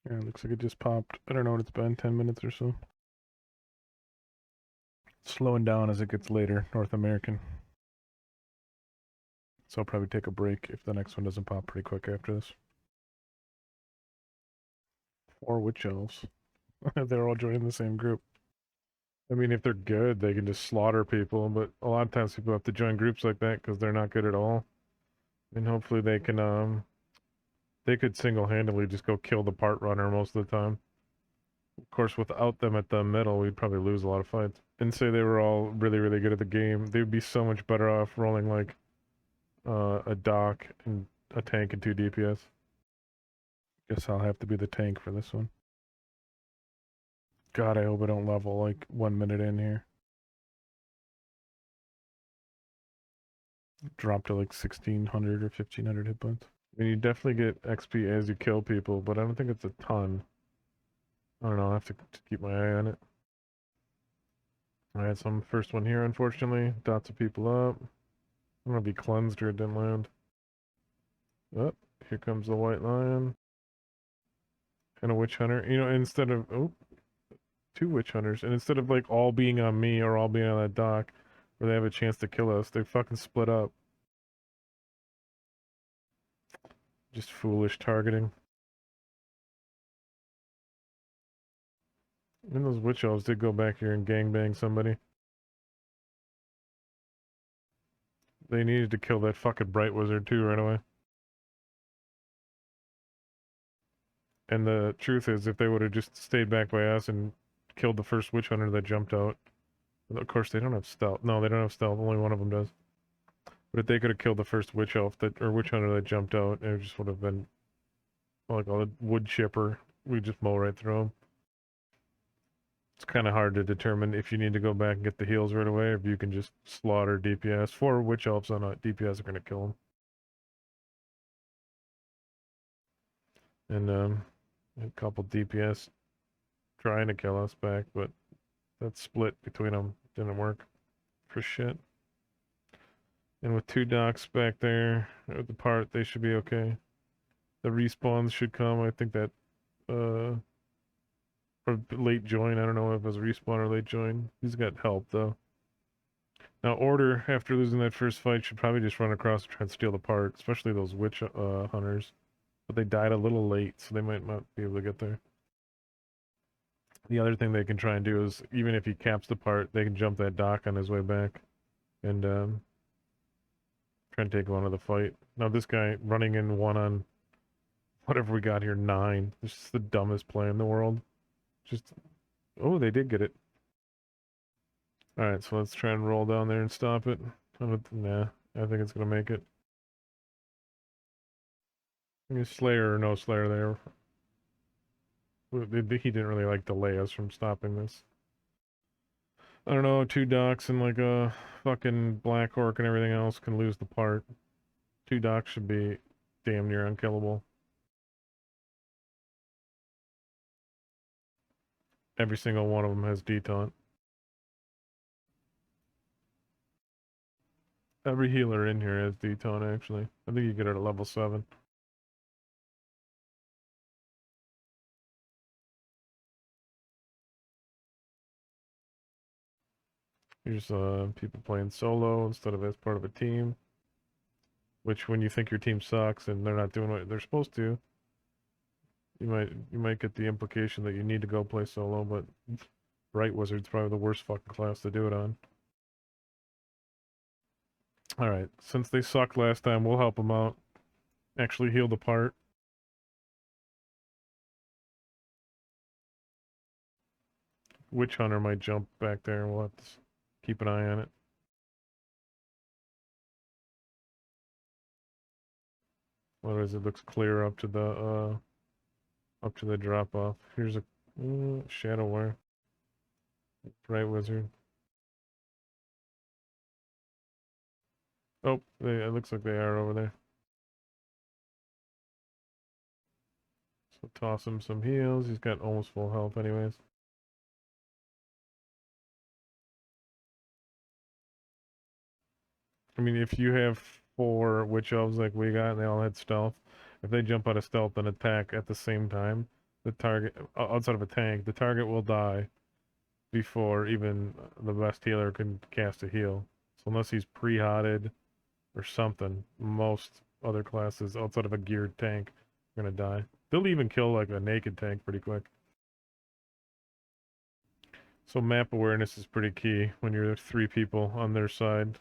Yeah, it looks like it just popped. I don't know what it's been, 10 minutes or so. Slowing down as it gets later, North American. So I'll probably take a break if the next one doesn't pop pretty quick after this. 4 witch elves. They're all joining the same group. I mean, if they're good, they can just slaughter people, but a lot of times people have to join groups like that because they're not good at all. And hopefully they could single-handedly just go kill the part runner most of the time. Of course, without them at the middle, we'd probably lose a lot of fights. And say they were all really, really good at the game, they'd be so much better off rolling like a dock and a tank and 2 DPS. Guess I'll have to be the tank for this one. God, I hope I don't level like 1 minute in here. Drop to like 1600 or 1500 hit points. I mean, you definitely get XP as you kill people, but I don't think it's a ton. I don't know, I'll have to keep my eye on it. Alright, so I'm the first one here, unfortunately. Dots of people up. I'm gonna be cleansed or it didn't land. Oh, here comes the white lion. And a witch hunter. You know, instead of... Oh, 2 witch hunters. And instead of like all being on me or all being on that dock where they have a chance to kill us, they fucking split up. Just foolish targeting. And those witch elves did go back here and gangbang somebody. They needed to kill that fucking bright wizard too right away. And the truth is, if they would have just stayed back by us and killed the first witch hunter that jumped out, of course they don't have stealth. No, they don't have stealth. Only one of them does. But if they could have killed the first witch elf that or witch hunter that jumped out, it just would have been like a wood chipper. We just mow right through them. It's kind of hard to determine if you need to go back and get the heals right away, or if you can just slaughter DPS. 4 witch elves on a DPS are gonna kill them. And a couple DPS trying to kill us back, but that split between them didn't work for shit. And with 2 docks back there at the part, they should be okay. The respawns should come. I think that or late join. I don't know if it was a respawn or late join. He's got help though. Now Order, after losing that first fight, should probably just run across and try and steal the part, especially those witch hunters. But they died a little late, so they might not be able to get there. The other thing they can try and do is, even if he caps the part, they can jump that dock on his way back and try and take one of the fight. Now this guy running in one on whatever we got here, 9. This is the dumbest play in the world. Just, oh, they did get it. Alright, so let's try and roll down there and stop it. Nah, I think it's gonna make it. Slayer or no Slayer there. He didn't really like delay us from stopping this. I don't know, 2 docks and like a fucking Black Orc and everything else can lose the part. 2 docks should be damn near unkillable. Every single one of them has detaunt. Every healer in here has detaunt, actually. I think you get it at level 7. Here's people playing solo instead of as part of a team. Which, when you think your team sucks and they're not doing what they're supposed to, you might get the implication that you need to go play solo, but Bright Wizard's probably the worst fucking class to do it on. Alright, since they sucked last time, we'll help them out. Actually heal the part. Witch Hunter might jump back there, and we'll have to keep an eye on it. Otherwise it looks clear up to the drop off. Here's a Shadow Wire. Bright Wizard. Oh, it looks like they are over there. So toss him some heals. He's got almost full health anyways. I mean, if you have 4 Witch Elves like we got and they all had stealth, if they jump out of stealth and attack at the same time, the target outside of a tank, the target will die before even the best healer can cast a heal. So unless he's pre-hotted or something, most other classes outside of a geared tank are gonna die. They'll even kill like a naked tank pretty quick. So map awareness is pretty key when you're 3 people on their side.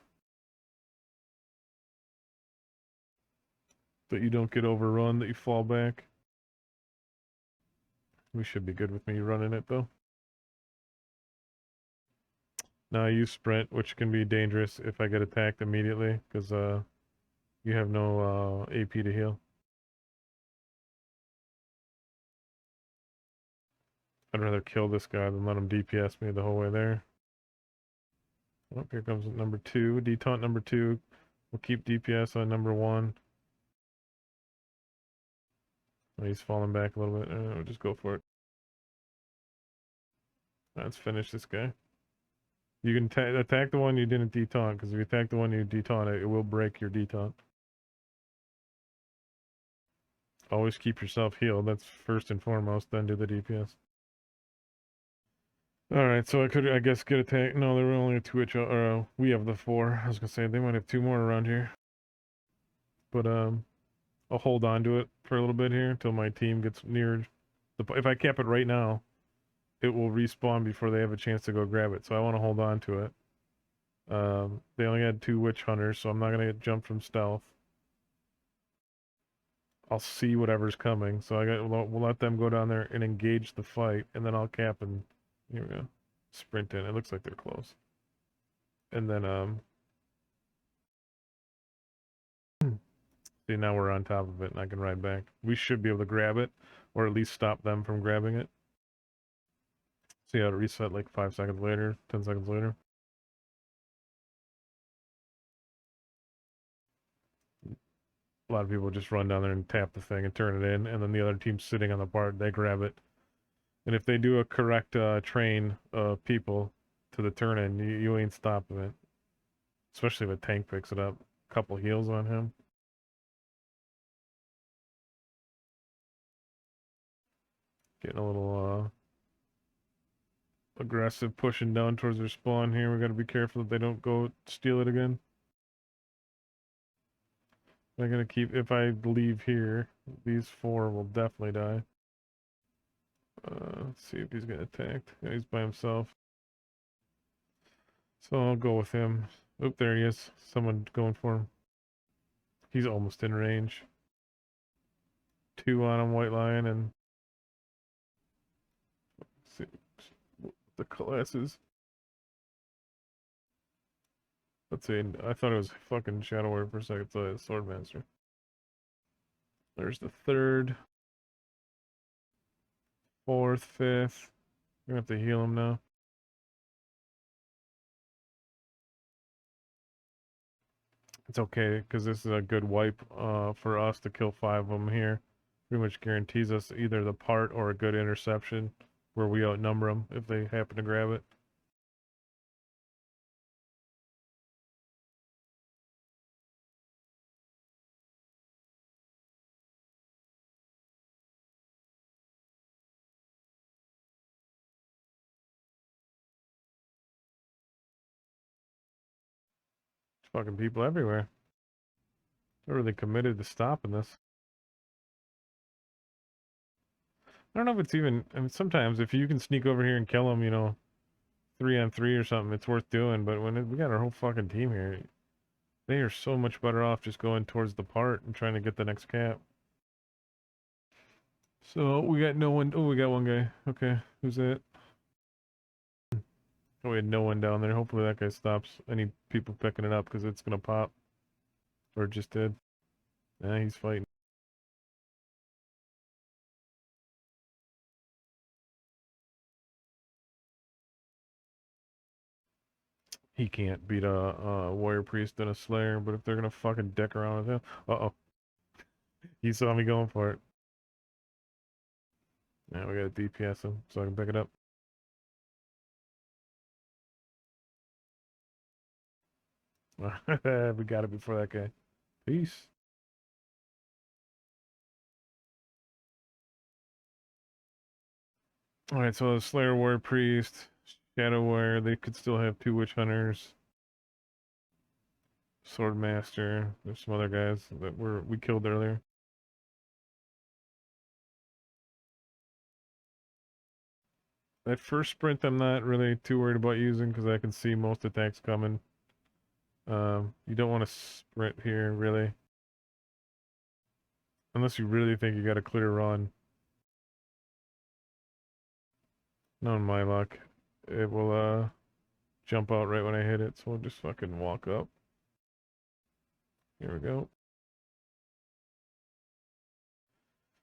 That you don't get overrun, that you fall back. We should be good with me running it though. Now I use sprint, which can be dangerous if I get attacked immediately, because you have no AP to heal. I'd rather kill this guy than let him DPS me the whole way there. Oh, here comes number 2. Detaunt number 2. We'll keep DPS on number 1. Oh, he's falling back a little bit. We'll just go for it. Let's finish this guy. You can attack the one you didn't detaunt, because if you attack the one you detaunt, it will break your detaunt. Always keep yourself healed. That's first and foremost, then do the DPS. Alright, so I could, I guess, get attacked. No, there were only 2 we have the 4. I was gonna say, they might have 2 more around here. But, I'll hold on to it for a little bit here until my team gets near if I cap it right now, it will respawn before they have a chance to go grab it. So I want to hold on to it. They only had 2 witch hunters, so I'm not gonna get jumped from stealth. I'll see whatever's coming, so we'll let them go down there and engage the fight, and then I'll cap and here we go, sprint in. It looks like they're close, and then see, now we're on top of it, and I can ride back. We should be able to grab it, or at least stop them from grabbing it. See how it reset like 5 seconds later, 10 seconds later. A lot of people just run down there and tap the thing and turn it in, and then the other team's sitting on the part, they grab it. And if they do a correct train of people to the turn in, you ain't stopping it. Especially if a tank picks it up. A couple heals on him. Getting a little aggressive, pushing down towards their spawn here. We gotta be careful that they don't go steal it again. I'm gonna keep, if I leave here, these 4 will definitely die. Let's see if he's getting attacked. Yeah, he's by himself. So I'll go with him. Oop, there he is. Someone going for him. He's almost in range. 2 on him, White Lion, and let's see the classes. Let's see, I thought it was fucking Shadow Warrior for a second, so it's Swordmaster. There's the 3rd, 4th, 5th. We're gonna have to heal him now. It's okay, because this is a good wipe for us to kill 5 of them here. Pretty much guarantees us either the part or a good interception where we outnumber them if they happen to grab it. There's fucking people everywhere. They're really committed to stopping this. I don't know if it's even, I mean, sometimes if you can sneak over here and kill them, 3-on-3 or something, it's worth doing. But when we got our whole fucking team here, they are so much better off just going towards the part and trying to get the next cap. So we got no one. Oh, we got one guy. Okay, who's that? Oh, we had no one down there. Hopefully that guy stops any people picking it up because it's gonna pop. Or it just did. Nah, he's fighting. He can't beat a warrior priest and a slayer, but if they're gonna fucking dick around with him, uh-oh. He saw me going for it. Now we gotta DPS him so I can pick it up. We got it before that guy. Peace. Alright, so the Slayer War Priest, Shadow Warrior, they could still have 2 Witch Hunters. Swordmaster, there's some other guys that we killed earlier. That first sprint I'm not really too worried about using because I can see most attacks coming. You don't want to sprint here, really. Unless you really think you got a clear run. Not in my luck. It will, jump out right when I hit it, so we'll just fucking walk up. Here we go.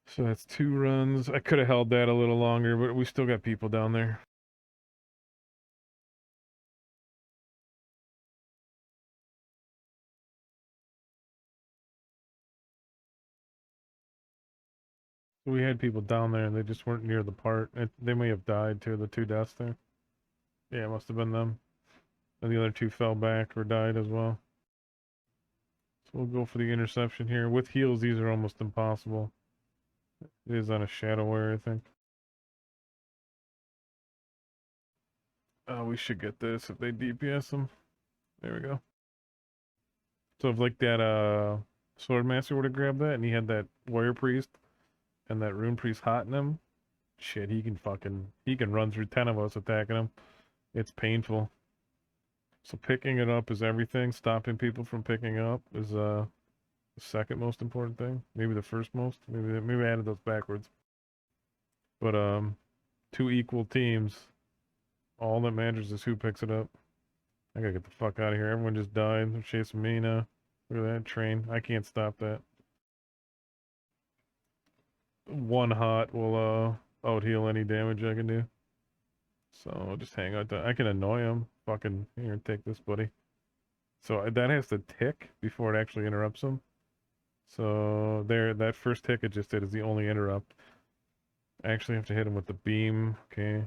So that's 2 runs. I could have held that a little longer, but we still got people down there. We had people down there and they just weren't near the part. They may have died too, the 2 deaths there. Yeah, it must have been them. And the other 2 fell back or died as well. So we'll go for the interception here. With heals, these are almost impossible. It is on a Shadow Warrior, I think. We should get this if they DPS them. There we go. So if like that Swordmaster would have grabbed that and he had that Warrior Priest and that Rune Priest hot in him, shit, he can run through 10 of us attacking him. It's painful. So picking it up is everything. Stopping people from picking up is the second most important thing. Maybe the first most. Maybe I added those backwards. But 2 equal teams. All that matters is who picks it up. I gotta get the fuck out of here. Everyone just died. They're chasing me now. Look at that train. I can't stop that. 1 hot will out heal any damage I can do. So I'll just hang out. I can annoy him. Fucking here, take this, buddy. So that has to tick before it actually interrupts him. So there, that first tick it just did is the only interrupt. I actually have to hit him with the beam. Okay.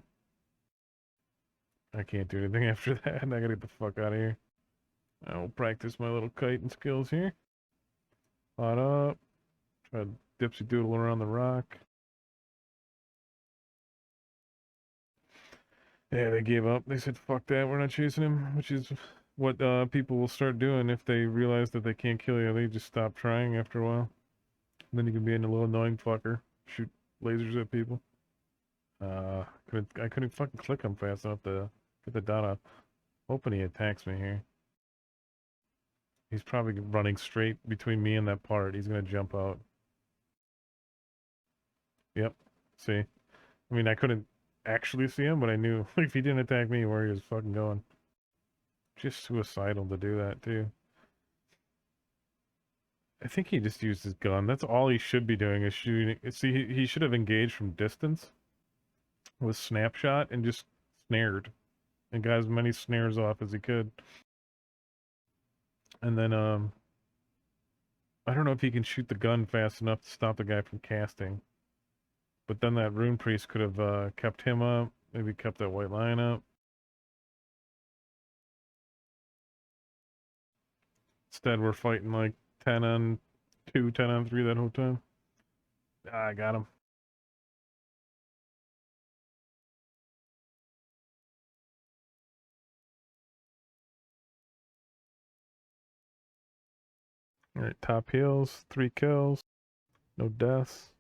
I can't do anything after that. I gotta get the fuck out of here. I will practice my little kiting skills here. Hot up. Try to dipsy doodle around the rock. Yeah, they gave up. They said, fuck that, we're not chasing him, which is what people will start doing if they realize that they can't kill you. They just stop trying after a while. And then you can be a little annoying fucker. Shoot lasers at people. I couldn't fucking click him fast enough to get the dot off. Hoping he attacks me here. He's probably running straight between me and that part. He's gonna jump out. Yep. See? I mean, I couldn't actually see him, but I knew if he didn't attack me, where he was fucking going. Just suicidal to do that, too. I think he just used his gun. That's all he should be doing is shooting. See, he should have engaged from distance with snapshot and just snared. And got as many snares off as he could. And then, I don't know if he can shoot the gun fast enough to stop the guy from casting. But then that Rune Priest could have kept him up. Maybe kept that White Lion up. Instead, we're fighting like 10 on 2, 10 on 3 that whole time. I got him. Alright, top heals, 3 kills. No deaths.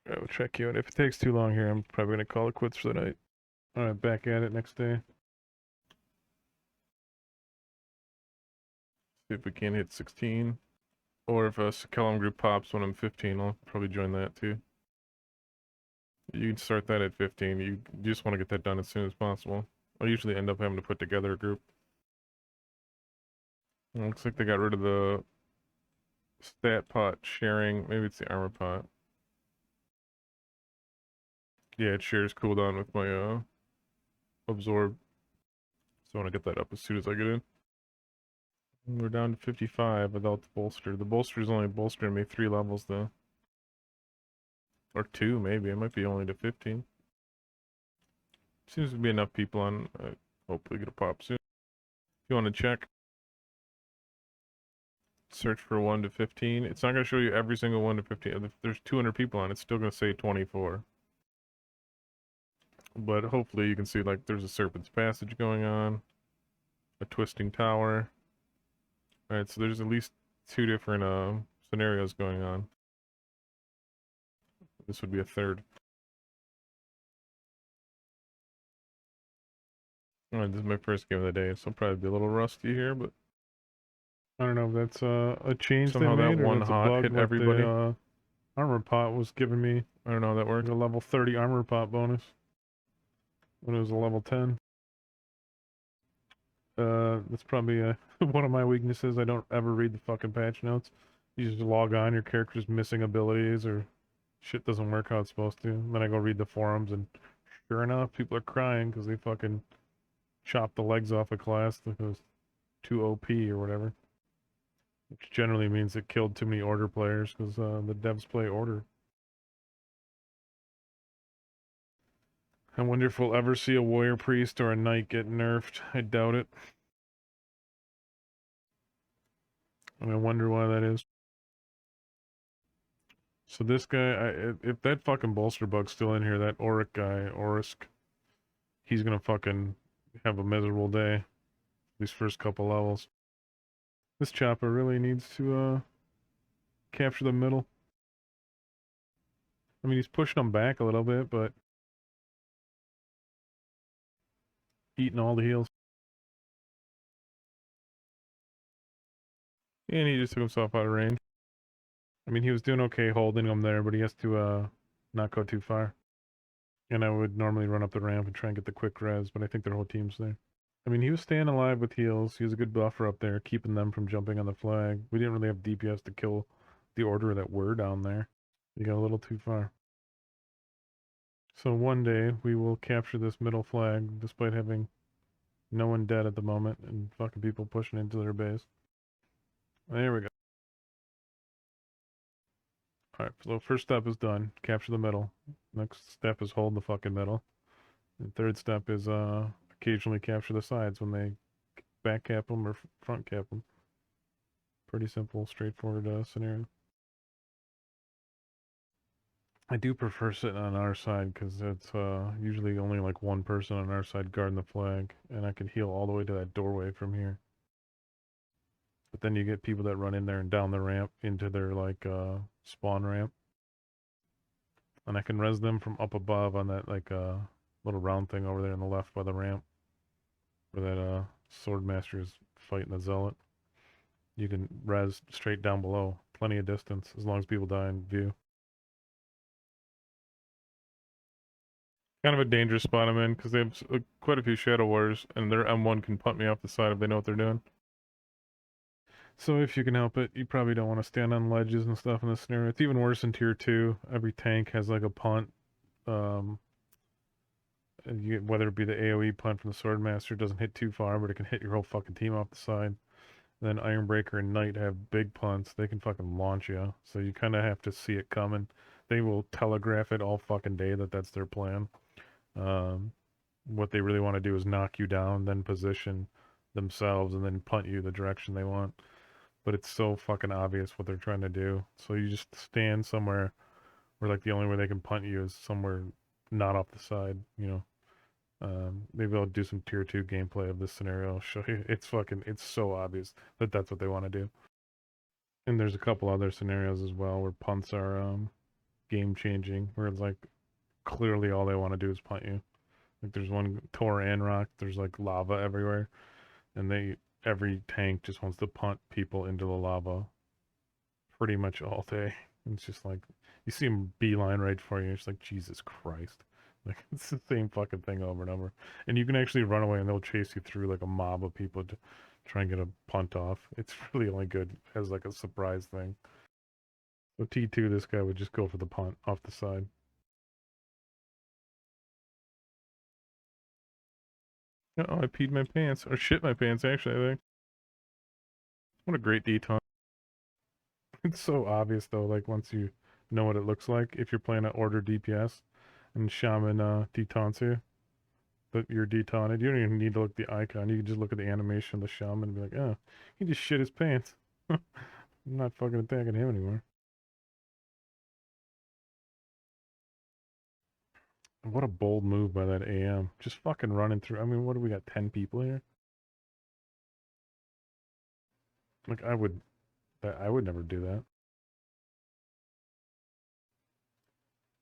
Alright, we'll check you out. If it takes too long here, I'm probably going to call it quits for the night. Alright, back at it next day. See if we can hit 16. Or if a Sakellum group pops when I'm 15, I'll probably join that too. You can start that at 15. You just want to get that done as soon as possible. I'll usually end up having to put together a group. It looks like they got rid of the stat pot sharing. Maybe it's the armor pot. Yeah, it shares cooldown with my absorb. So I want to get that up as soon as I get in. We're down to 55 without the bolster. The bolster is only bolstering me 3 levels though. Or 2 maybe. It might be only to 15. Seems to be enough people on. Hopefully get a pop soon. If you want to check. search for 1 to 15. It's not going to show you every single 1 to 15. If there's 200 people on it, it's still going to say 24. But hopefully you can see, like, there's a Serpent's Passage going on, a Twisting Tower. Alright, so there's at least 2 different scenarios going on. This would be a third. Alright, this is my first game of the day, so I'll probably be a little rusty here, but I don't know if that's a change somehow they made, that one or hot hit like everybody. The armor pot was giving me. I don't know how that worked. A level 30 armor pot bonus when it was a level 10. That's probably one of my weaknesses. I don't ever read the fucking patch notes. You just log on, your character's missing abilities or shit doesn't work how it's supposed to. And then I go read the forums and sure enough, people are crying because they fucking chopped the legs off a class that was too OP or whatever. Which generally means it killed too many order players because the devs play order. I wonder if we'll ever see a warrior priest or a knight get nerfed. I doubt it. And I wonder why that is. So this guy, if that fucking bolster bug's still in here, that Auric guy, Orisk, he's gonna fucking have a miserable day. These first couple levels. This chopper really needs to capture the middle. I mean, he's pushing them back a little bit, but eating all the heals. And he just took himself out of range. I mean, he was doing okay holding them there, but he has to not go too far. And I would normally run up the ramp and try and get the quick res, but I think their whole team's there. I mean, he was staying alive with heals. He was a good buffer up there, keeping them from jumping on the flag. We didn't really have DPS to kill the order that were down there. We got a little too far. So one day, we will capture this middle flag, despite having no one dead at the moment, and fucking people pushing into their base. There we go. Alright, so first step is done. Capture the middle. Next step is hold the fucking middle. And third step is occasionally capture the sides when they back cap them or front cap them. Pretty simple, straightforward scenario. I do prefer sitting on our side because it's usually only like one person on our side guarding the flag, and I can heal all the way to that doorway from here. But then you get people that run in there and down the ramp into their like spawn ramp, and I can res them from up above on that like little round thing over there on the left by the ramp, where that swordmaster is fighting the zealot. You can res straight down below, plenty of distance as long as people die in view. Kind of a dangerous spot I'm in because they have quite a few Shadow Warriors, and their M1 can punt me off the side if they know what they're doing. So if you can help it, you probably don't want to stand on ledges and stuff in this scenario. It's even worse in Tier 2. Every tank has like a punt. Whether it be the AoE punt from the Swordmaster, doesn't hit too far, but it can hit your whole fucking team off the side. And then Ironbreaker and Knight have big punts. They can fucking launch you. So you kind of have to see it coming. They will telegraph it all fucking day that that's their plan. What they really want to do is knock you down, then position themselves, and then punt you the direction they want. But it's so fucking obvious what they're trying to do. So you just stand somewhere where like the only way they can punt you is somewhere not off the side, you know. Maybe I'll do some tier 2 gameplay of this scenario. I'll show you. It's so obvious that that's what they want to do. And there's a couple other scenarios as well where punts are game changing, where it's like clearly all they want to do is punt you. Like there's one Tor Anrock, there's like lava everywhere, and every tank just wants to punt people into the lava pretty much all day. It's just like you see them beeline right for you. It's like Jesus Christ. Like it's the same fucking thing over and over. And you can actually run away and they'll chase you through like a mob of people to try and get a punt off. It's really only good as like a surprise thing. So T2, this guy would just go for the punt off the side. Oh, I peed my pants. Or shit my pants, actually, I think. What a great detaunt. It's so obvious, though, like, once you know what it looks like, if you're playing an order DPS, and Shaman detaunts you, that you're detaunted, you don't even need to look at the icon. You can just look at the animation of the Shaman and be like, oh, he just shit his pants. I'm not fucking attacking him anymore. What a bold move by that AM. Just fucking running through. I mean, what do we got? 10 people here? Like, I would never do that.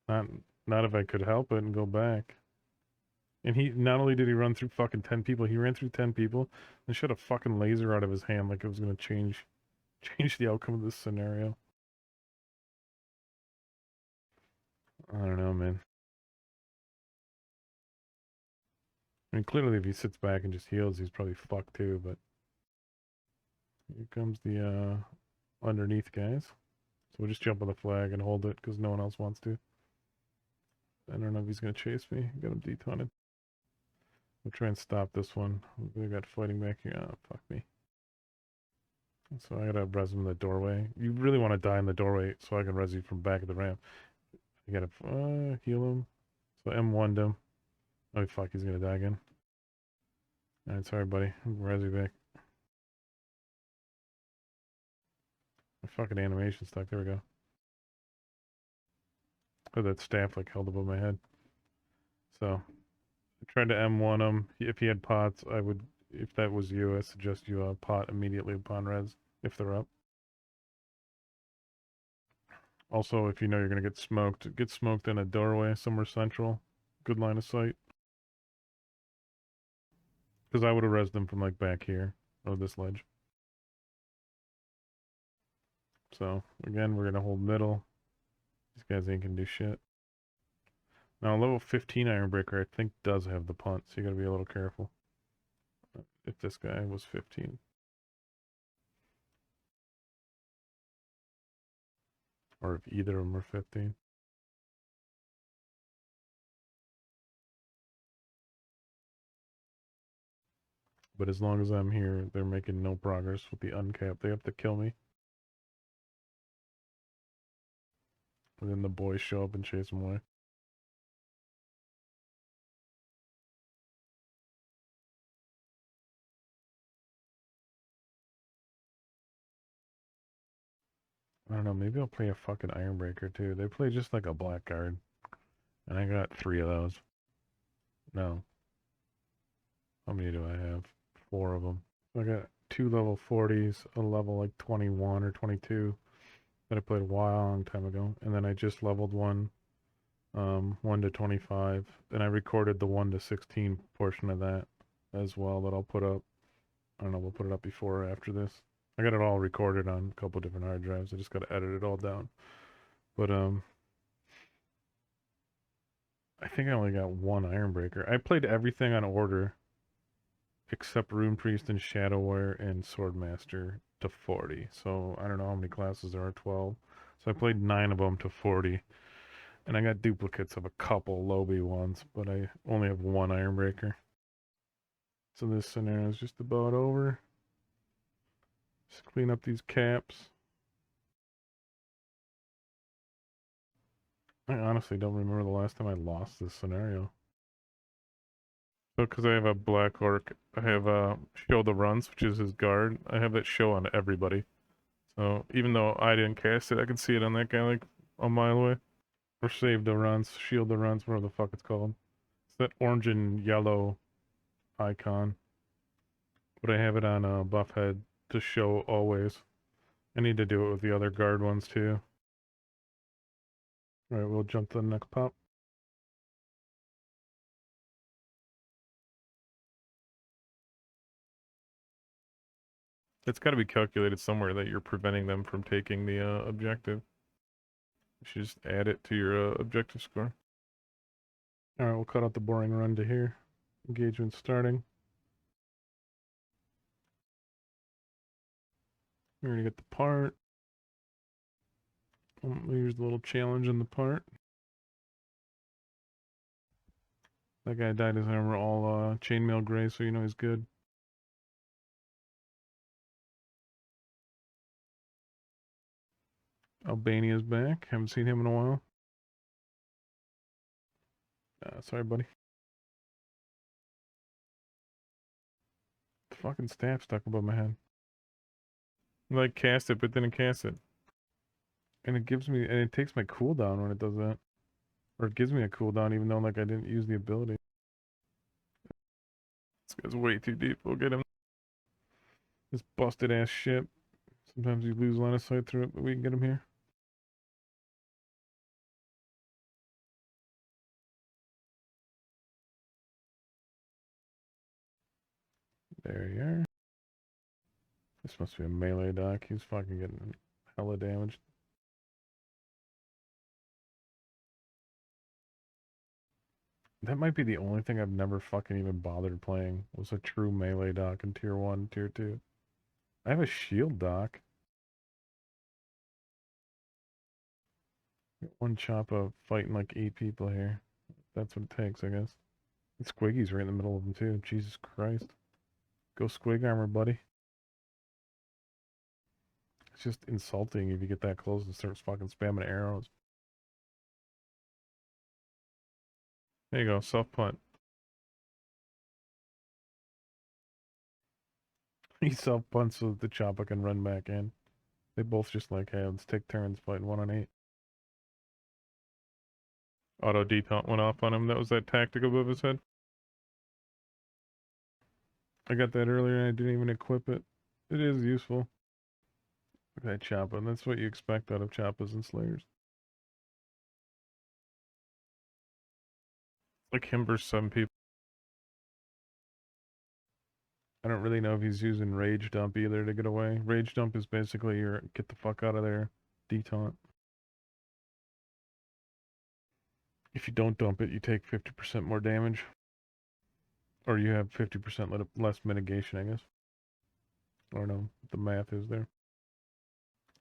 Not, not if I could help it and go back. And he, not only did he run through fucking 10 people, he ran through 10 people and shot a fucking laser out of his hand like it was gonna change the outcome of this scenario. I don't know, man. I mean, clearly if he sits back and just heals, he's probably fucked too, but here comes the, underneath guys. So we'll just jump on the flag and hold it because no one else wants to. I don't know if he's gonna chase me. Got him detaunted. We'll try and stop this one. We got fighting back here. Oh, fuck me. So I gotta res him in the doorway. You really want to die in the doorway so I can res you from back of the ramp. You gotta heal him. So M1'd him. Oh fuck, he's gonna die again. Alright, sorry buddy. Res you back. My fucking animation stuck. There we go. Oh, that staff like held above my head. So I tried to M1 him. If he had pots, I would, if that was you, I suggest you pot immediately upon res, if they're up. Also, if you know you're gonna get smoked in a doorway somewhere central. Good line of sight. Because I would have rezzed them from like back here, or this ledge. So, again, we're gonna hold middle. These guys ain't gonna do shit. Now, level 15 Ironbreaker, I think, does have the punt, so you gotta be a little careful. If this guy was 15. Or if either of them are 15. But as long as I'm here, they're making no progress with the uncap. They have to kill me. And then the boys show up and chase them away. I don't know, maybe I'll play a fucking Ironbreaker too. They play just like a blackguard. And I got 3 of those. No. How many do I have? 4 of them. I got 2 level 40s, a level like 21 or 22 that I played a long time ago. And then I just leveled one, 1 to 25. And I recorded the 1 to 16 portion of that as well that I'll put up. I don't know, we'll put it up before or after this. I got it all recorded on a couple different hard drives. I just got to edit it all down. But, I think I only got 1 Ironbreaker. I played everything on order except Rune Priest and Shadow Warrior and Swordmaster to 40. So I don't know how many classes there are, 12. So I played 9 of them to 40. And I got duplicates of a couple Lobby ones, but I only have 1 Ironbreaker. So this scenario is just about over. Just clean up these caps. I honestly don't remember the last time I lost this scenario. So because I have a Black Orc, I have Show the Runs, which is his guard. I have that show on everybody. So even though I didn't cast it, I can see it on that guy like a mile away. Or Save the Runs, Shield the Runs, whatever the fuck it's called. It's that orange and yellow icon. But I have it on buff head to show always. I need to do it with the other guard ones too. Alright, we'll jump to the next pop. It's got to be calculated somewhere that you're preventing them from taking the objective. You should just add it to your objective score. Alright, we'll cut out the boring run to here. Engagement starting. We're gonna get the part. Here's the little challenge in the part. That guy dyed his armor all chainmail gray, so you know he's good. Albania's back. Haven't seen him in a while. Sorry, buddy. The fucking staff stuck above my head. Like cast it, but didn't cast it. And it gives me, and it takes my cooldown when it does that. Or it gives me a cooldown even though like I didn't use the ability. This guy's way too deep. We'll get him. This busted ass ship. Sometimes you lose line of sight through it, but we can get him here. There you are. This must be a melee dock. He's fucking getting hella damaged. That might be the only thing I've never fucking even bothered playing, was a true melee dock in tier 1, tier 2. I have a shield dock. One chop of fighting like 8 people here. That's what it takes, I guess. And Squiggy's right in the middle of them too. Jesus Christ. Go Squig armor, buddy. It's just insulting if you get that close and starts fucking spamming arrows. There you go, self punt. He self punts so that the chopper can run back in. They both just like, hey, let's take turns fighting 1 on 8. Auto detaunt went off on him. That was that tactic above his head. I got that earlier and I didn't even equip it. It is useful. Look at that chopper. That's what you expect out of choppas and slayers. Like him versus some people. I don't really know if he's using Rage Dump either to get away. Rage Dump is basically your get the fuck out of there detaunt. If you don't dump it, you take 50% more damage. Or you have 50% less mitigation, I guess. I don't know what the math is there.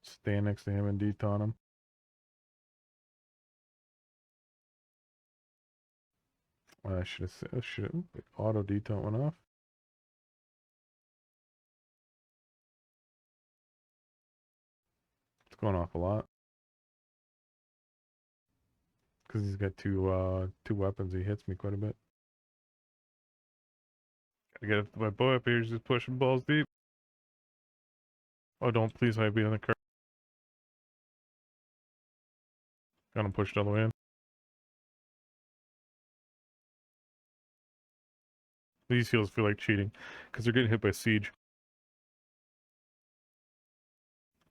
Stand next to him and detaunt him. I should have said, auto detaunt went off. It's going off a lot. Because he's got two weapons, he hits me quite a bit. Gotta get my boy up here, he's just pushing balls deep. Oh, don't please hide behind the car. Got him pushed all the way in. These heals feel like cheating, because they're getting hit by siege.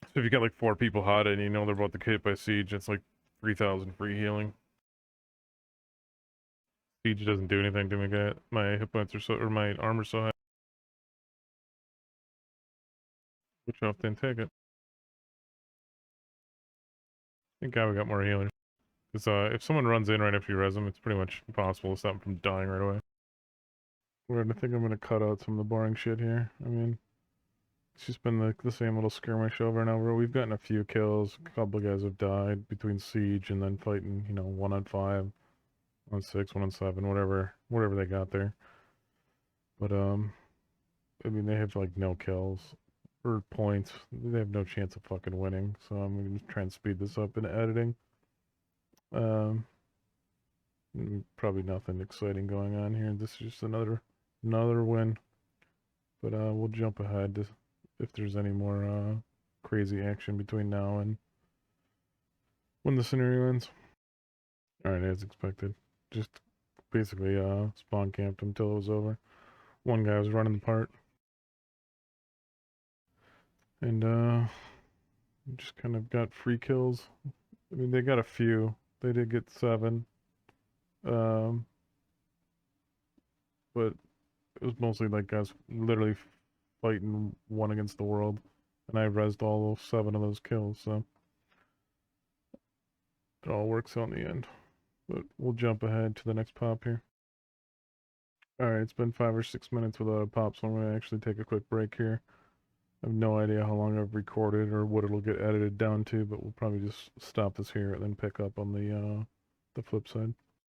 So if you got like 4 people hot and you know they're about to get hit by siege, it's like 3,000 free healing. Siege doesn't do anything to me, my hit points are so, or my armor's so high. Which off didn't take it. Thank God we got more healers. Because if someone runs in right after you res them, it's pretty much impossible to stop them from dying right away. Weird, I think I'm gonna cut out some of the boring shit here. I mean, it's just been the same little skirmish over and over. We've gotten a few kills. A couple of guys have died between siege and then fighting, 1 on 5, 1 on 6, 1 on 7, whatever they got there. But I mean, they have like no kills or points. They have no chance of fucking winning. So I'm gonna try and speed this up in editing. Um, Probably nothing exciting going on here. This is just another win. But we'll jump ahead to, if there's any more crazy action between now and when the scenario ends. Alright, as expected. Just basically spawn camped until it was over. One guy was running the part. And just kind of got free kills. I mean, they got a few. They did get 7. But it was mostly like guys literally fighting one against the world. And I rezzed all 7 of those kills, so it all works out in the end. But we'll jump ahead to the next pop here. Alright, it's been 5 or 6 minutes without a pop, so I'm going to actually take a quick break here. I have no idea how long I've recorded or what it'll get edited down to, but we'll probably just stop this here and then pick up on the flip side.